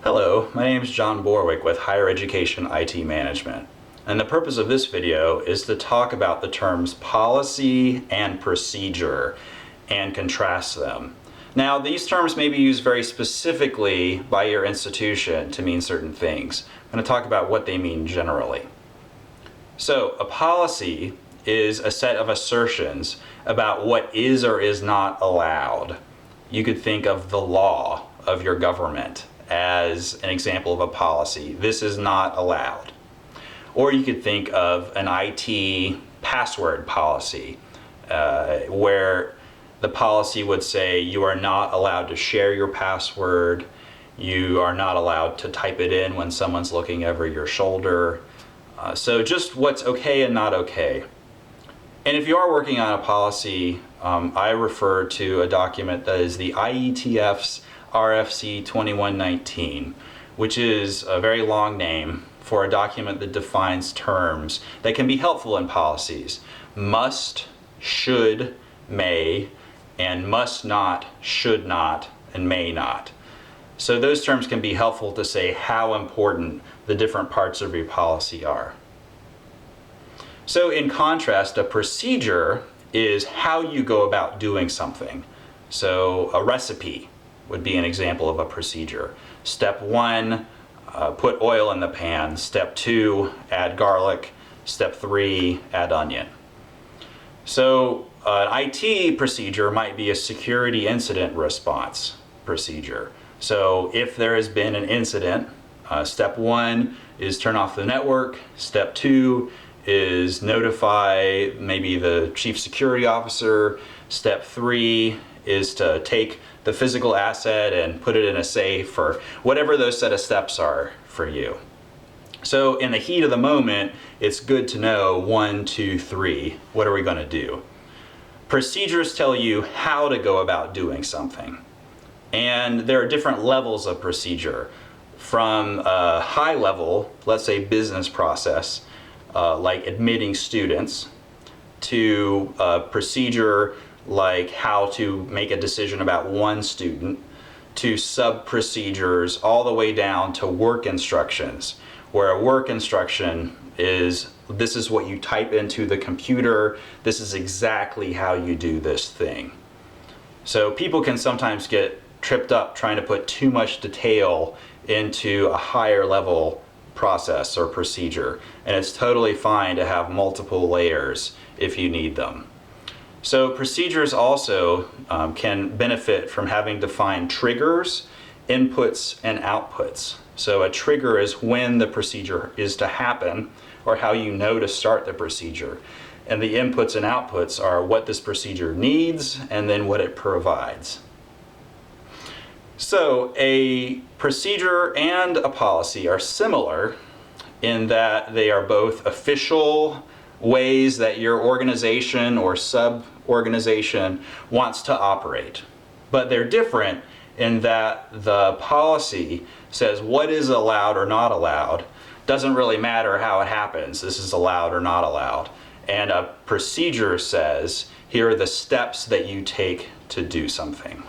Hello, my name is John Borwick with Higher Education IT Management. And the purpose of this video is to talk about the terms policy and procedure and contrast them. Now, these terms may be used very specifically by your institution to mean certain things. I'm going to talk about what they mean generally. So, a policy is a set of assertions about what is or is not allowed. You could think of the law of your government as an example of a policy. This is not allowed. Or you could think of an IT password policy where the policy would say you are not allowed to share your password, you are not allowed to type it in when someone's looking over your shoulder. So just what's okay and not okay. And if you are working on a policy, I refer to a document that is the IETF's RFC 2119, which is a very long name for a document that defines terms that can be helpful in policies. Must, should, may, and must not, should not, and may not. So those terms can be helpful to say how important the different parts of your policy are. So in contrast, a procedure is how you go about doing something. So a recipe would be an example of a procedure. Step 1, put oil in the pan. Step 2, add garlic. Step 3, add onion. So an IT procedure might be a security incident response procedure. So if there has been an incident, step 1 is turn off the network. Step 2 is notify maybe the chief security officer. Step 3 is to take the physical asset and put it in a safe, or whatever those set of steps are for you. So in the heat of the moment, it's good to know 1, 2, 3, what are we going to do? Procedures tell you how to go about doing something. And there are different levels of procedure. From a high level, let's say business process, like admitting students, to a procedure like how to make a decision about one student, to sub-procedures all the way down to work instructions, where a work instruction is, this is what you type into the computer, this is exactly how you do this thing. So people can sometimes get tripped up trying to put too much detail into a higher level process or procedure, and it's totally fine to have multiple layers if you need them. So procedures also can benefit from having defined triggers, inputs, and outputs. So a trigger is when the procedure is to happen, or how you know to start the procedure. And the inputs and outputs are what this procedure needs and then what it provides. So a procedure and a policy are similar in that they are both official ways that your organization or sub-organization wants to operate. But they're different in that the policy says what is allowed or not allowed. Doesn't really matter how it happens, this is allowed or not allowed. And a procedure says here are the steps that you take to do something.